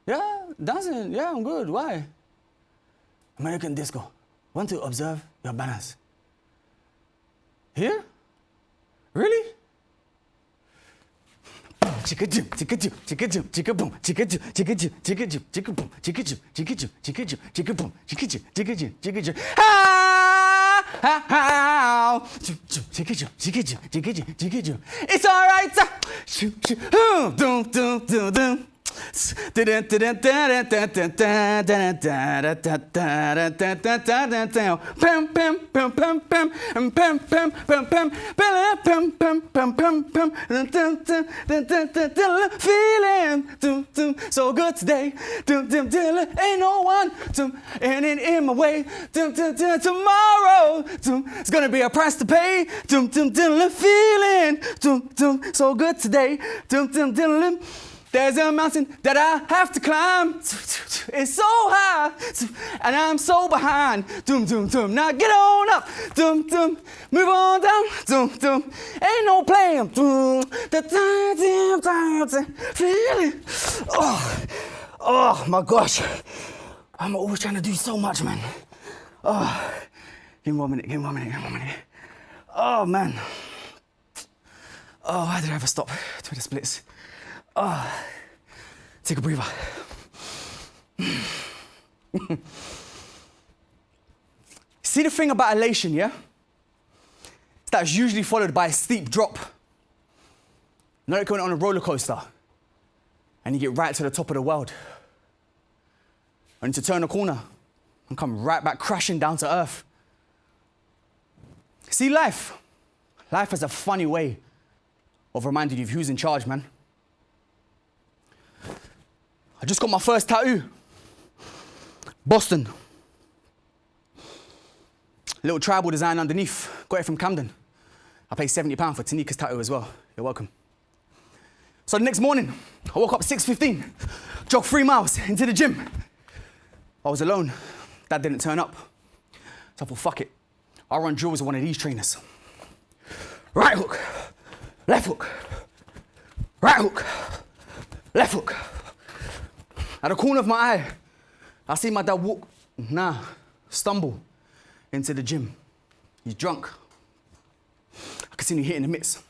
Yeah, dancing, yeah, I'm good. Why? American disco. Want to observe your balance. Here? Really? Chicka-jum, chicka-jum, chicka-jum, chicka-boom, chicka-jum, chicka-jum, chicka-jum, chicka-boom, chicka-jum, chicka-jum, chicka-jum, chicka-boom, chicka-jum, chicka-jum, chicka-jum. How? Chicka-jum, chicka-jum, chicka-jum, chicka-jum. It's all right. Doom, doom, doom, doom. Pam, pam, pam, pam, pam, and pam, pam, pam, pam, pam, pam, pam, pam, pam, feeling so good today. Ain't no one in my way. Tomorrow it's gonna be a price to pay. Feeling so good today. There's a mountain that I have to climb. It's so high, and I'm so behind. Now get on up. Move on down. Ain't no playing. Feeling. Oh my gosh. I'm always trying to do so much, man. Oh, give me 1 minute. Oh man. Oh, why did I ever stop to the splits? Oh, take a breather. See the thing about elation, yeah? That's usually followed by a steep drop. Not like going on a roller coaster and you get right to the top of the world. Only to turn a corner and come right back crashing down to earth. See, life has a funny way of reminding you of who's in charge, man. I just got my first tattoo. Boston. Little tribal design underneath. Got it from Camden. I paid £70 for Tanika's tattoo as well. You're welcome. So the next morning, I woke up at 6:15, jogged 3 miles into the gym. I was alone. Dad didn't turn up. So I thought, fuck it. I'll run drills with one of these trainers. Right hook, left hook, right hook, left hook. At the corner of my eye, I see my dad stumble into the gym. He's drunk. I can see him hitting the mitts.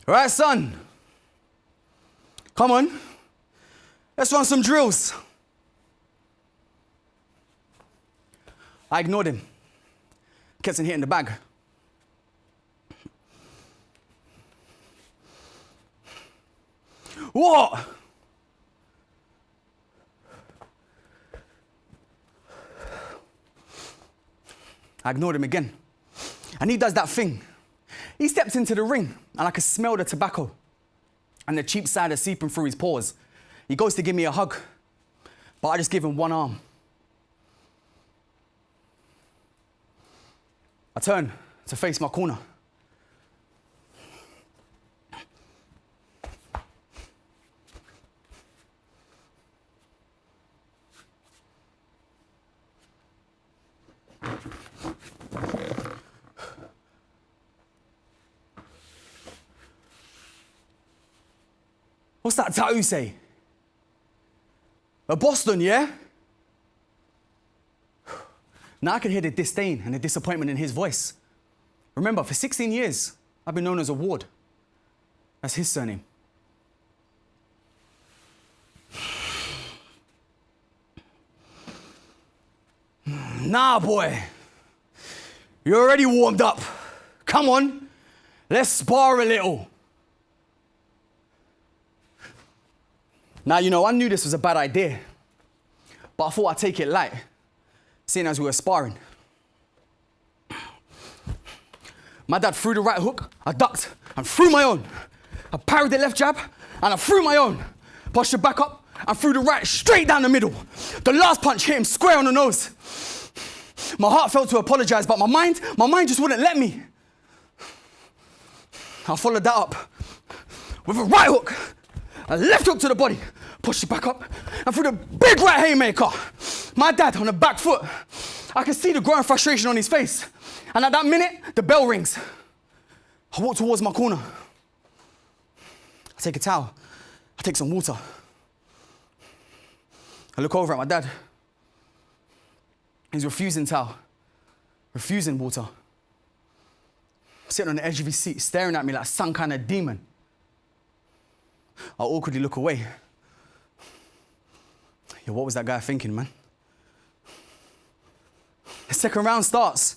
All right, son. Come on. Let's run some drills. I ignored him. Kept on hitting the bag. What? I ignored him again. And he does that thing. He steps into the ring, and I could smell the tobacco and the cheap cider seeping through his pores. He goes to give me a hug, but I just give him one arm. I turn to face my corner. What's that tattoo say? A Boston, yeah? Now I can hear the disdain and the disappointment in his voice. Remember, for 16 years, I've been known as a Ward. That's his surname. Nah, boy. You're already warmed up. Come on, let's spar a little. Now, you know, I knew this was a bad idea, but I thought I'd take it light, seeing as we were sparring. My dad threw the right hook, I ducked and threw my own. I parried the left jab and I threw my own. Postured back up and threw the right straight down the middle. The last punch hit him square on the nose. My heart felt to apologize, but my mind just wouldn't let me. I followed that up with a right hook, a left hook to the body, pushed it back up, and threw the big right haymaker. My dad on the back foot. I could see the growing frustration on his face. And at that minute, the bell rings. I walk towards my corner. I take a towel. I take some water. I look over at my dad. He's refusing towel, refusing water. Sitting on the edge of his seat, staring at me like some kind of demon. I awkwardly look away. Yo, what was that guy thinking, man? The second round starts.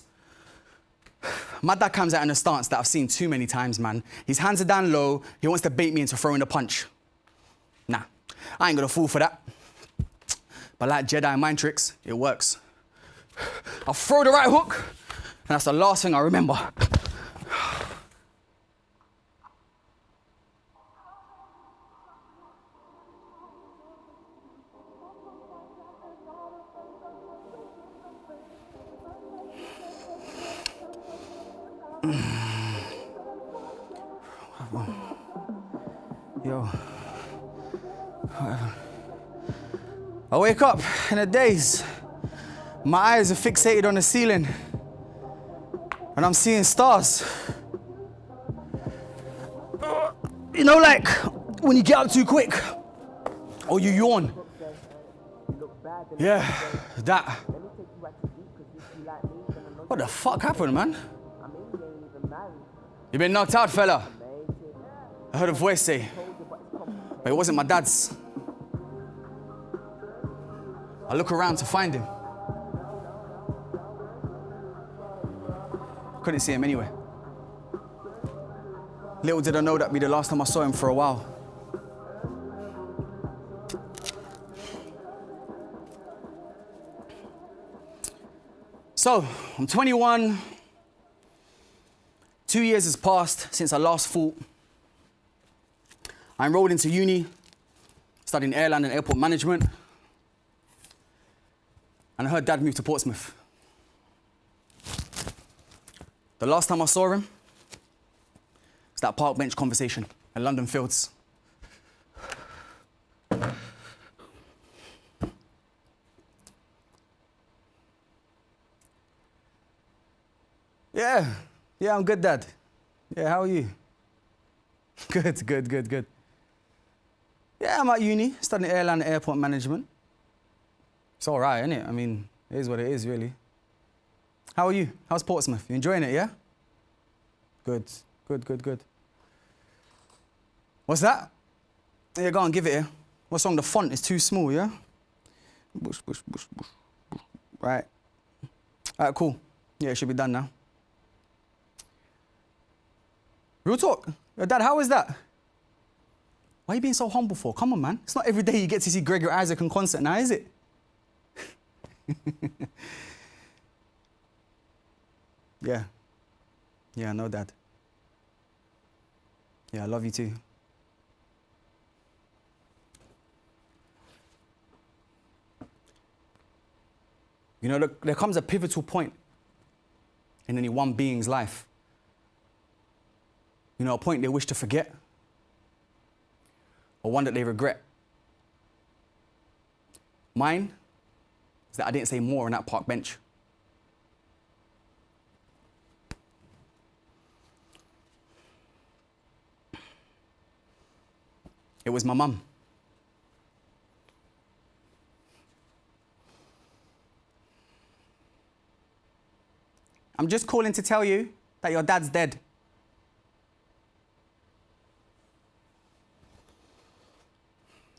My dad comes out in a stance that I've seen too many times, man. His hands are down low. He wants to bait me into throwing a punch. Nah, I ain't gonna fall for that. But like Jedi mind tricks, it works. I throw the right hook, and that's the last thing I remember. Yo. I wake up in a daze. My eyes are fixated on the ceiling, and I'm seeing stars. You know, like when you get up too quick, or you yawn. Yeah, that. What the fuck happened, man? You been knocked out, fella? I heard a voice say, but it wasn't my dad's. I look around to find him. Couldn't see him anywhere. Little did I know that'd be the last time I saw him for a while. So, I'm 21. 2 years has passed since I last fought. I enrolled into uni, studying airline and airport management. And I heard Dad moved to Portsmouth. The last time I saw him was that park bench conversation at London Fields. Yeah, I'm good, Dad. Yeah, how are you? Good. Yeah, I'm at uni, studying airline and airport management. It's all right, innit? I mean, it is what it is, really. How are you? How's Portsmouth? You enjoying it, yeah? Good. What's that? Yeah, go on, give it here. What's wrong? The font is too small, yeah? Bush. Right. All right, cool. Yeah, it should be done now. Real talk. Yo, Dad, how is that? Why are you being so humble for? Come on, man. It's not every day you get to see Gregory Isaac in concert now, is it? Yeah, I know, Dad. Yeah, I love you too. You know, there comes a pivotal point in any one being's life. You know, a point they wish to forget, or one that they regret. Mine is that I didn't say more on that park bench. It was my mum. I'm just calling to tell you that your dad's dead.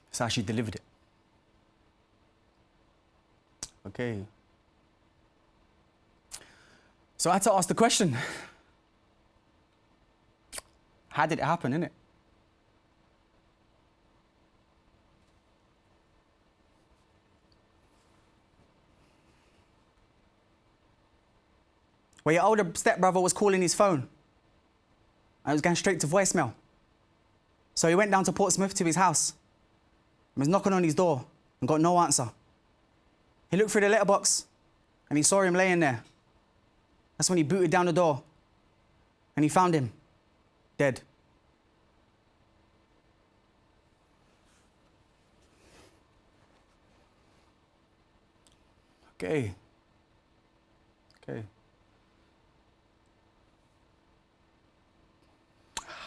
That's how she delivered it. Okay. So I had to ask the question. How did it happen, innit? Well, your older stepbrother was calling his phone. And it was going straight to voicemail. So he went down to Portsmouth to his house. And was knocking on his door and got no answer. He looked through the letterbox and he saw him laying there. That's when he booted down the door and he found him dead. Okay.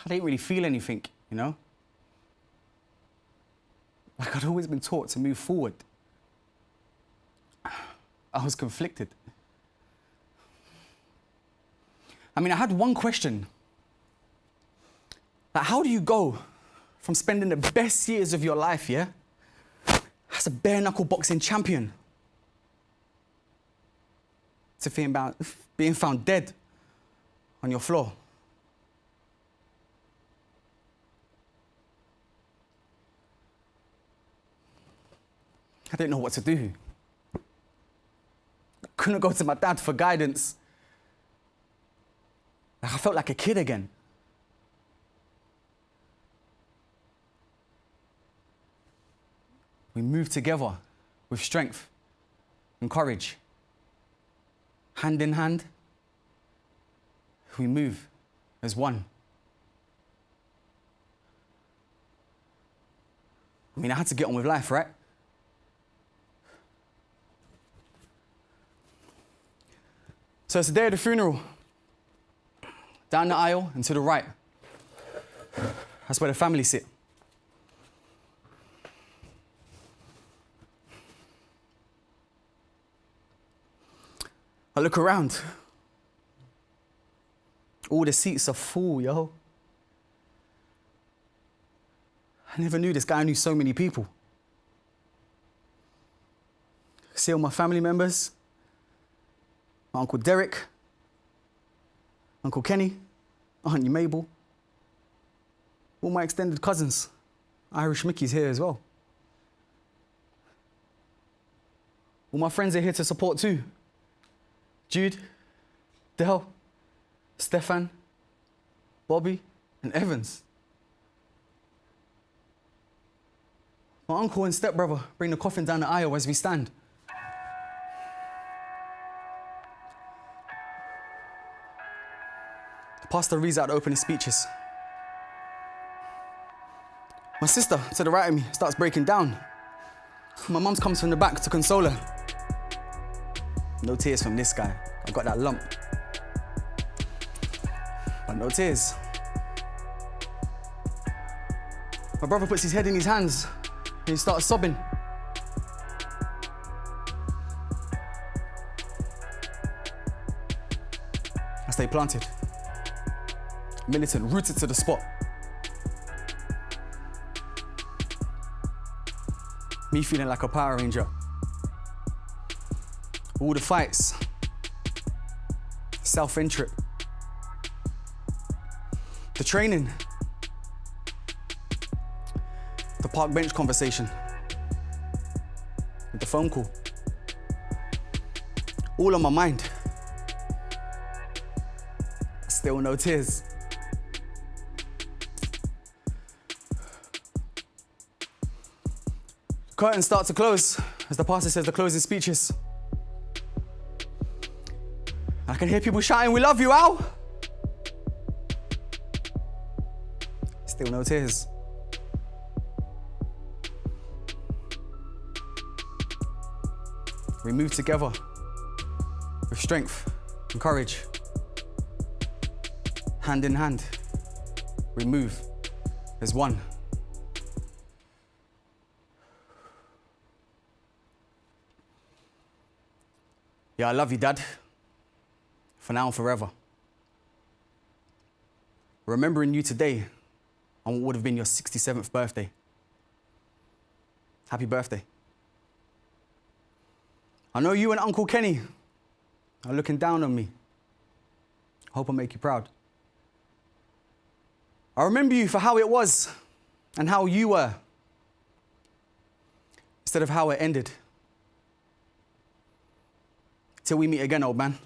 I didn't really feel anything, you know? Like, I'd always been taught to move forward. I was conflicted. I mean, I had one question. Like, how do you go from spending the best years of your life, yeah, as a bare knuckle boxing champion, to being found dead on your floor? I didn't know what to do. I couldn't go to my dad for guidance. I felt like a kid again. We moved together with strength and courage. Hand in hand, we move as one. I mean, I had to get on with life, right? So it's the day of the funeral. Down the aisle and to the right. That's where the family sit. I look around. All the seats are full, yo. I never knew this guy knew so many people. See all my family members. My Uncle Derek, Uncle Kenny, Auntie Mabel, all my extended cousins. Irish Mickey's here as well. All my friends are here to support too. Jude, Del, Stefan, Bobby, and Evans. My uncle and stepbrother bring the coffin down the aisle as we stand. Pastor reads out the opening speeches. My sister, to the right of me, starts breaking down. My mum comes from the back to console her. No tears from this guy. I got that lump. But no tears. My brother puts his head in his hands and he starts sobbing. I stay planted, militant, rooted to the spot. Me feeling like a Power Ranger. All the fights, self-interest, the training, the park bench conversation, the phone call, all on my mind. Still no tears. The curtains start to close as the pastor says the closing speeches. I can hear people shouting, "We love you, Al!" Still no tears. We move together with strength and courage. Hand in hand, we move as one. Yeah, I love you, Dad. For now and forever. Remembering you today on what would have been your 67th birthday. Happy birthday. I know you and Uncle Kenny are looking down on me. I hope I make you proud. I remember you for how it was and how you were, instead of how it ended. Till we meet again, old man.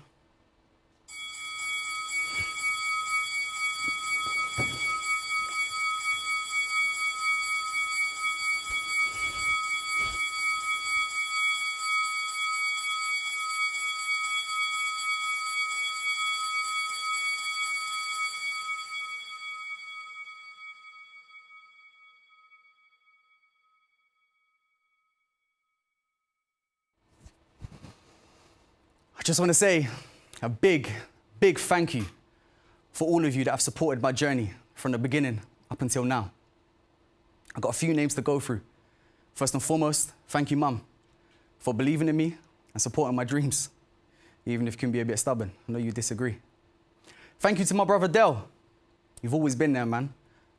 I just want to say a big, big thank you for all of you that have supported my journey from the beginning up until now. I've got a few names to go through. First and foremost, thank you, Mum, for believing in me and supporting my dreams, even if you can be a bit stubborn. I know you disagree. Thank you to my brother Del. You've always been there, man.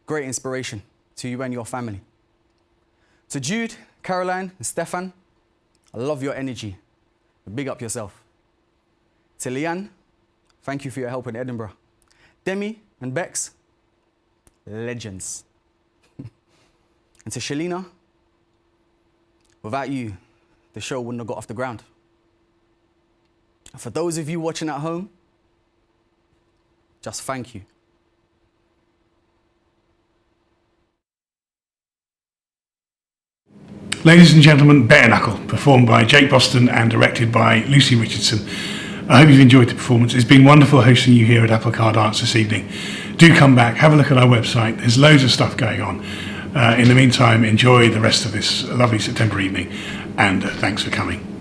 Great inspiration to you and your family. To Jude, Caroline, and Stefan, I love your energy. Big up yourself. To Leanne, thank you for your help in Edinburgh. Demi and Bex, legends. And to Shalina, without you, the show wouldn't have got off the ground. And for those of you watching at home, just thank you.
Ladies and gentlemen, Bare Knuckle, performed by Jake Boston and directed by Lucy Richardson. I hope you've enjoyed the performance. It's been wonderful hosting you here at Applecart Arts this evening. Do come back, have a look at our website. There's loads of stuff going on. In the meantime, enjoy the rest of this lovely September evening, and thanks for coming.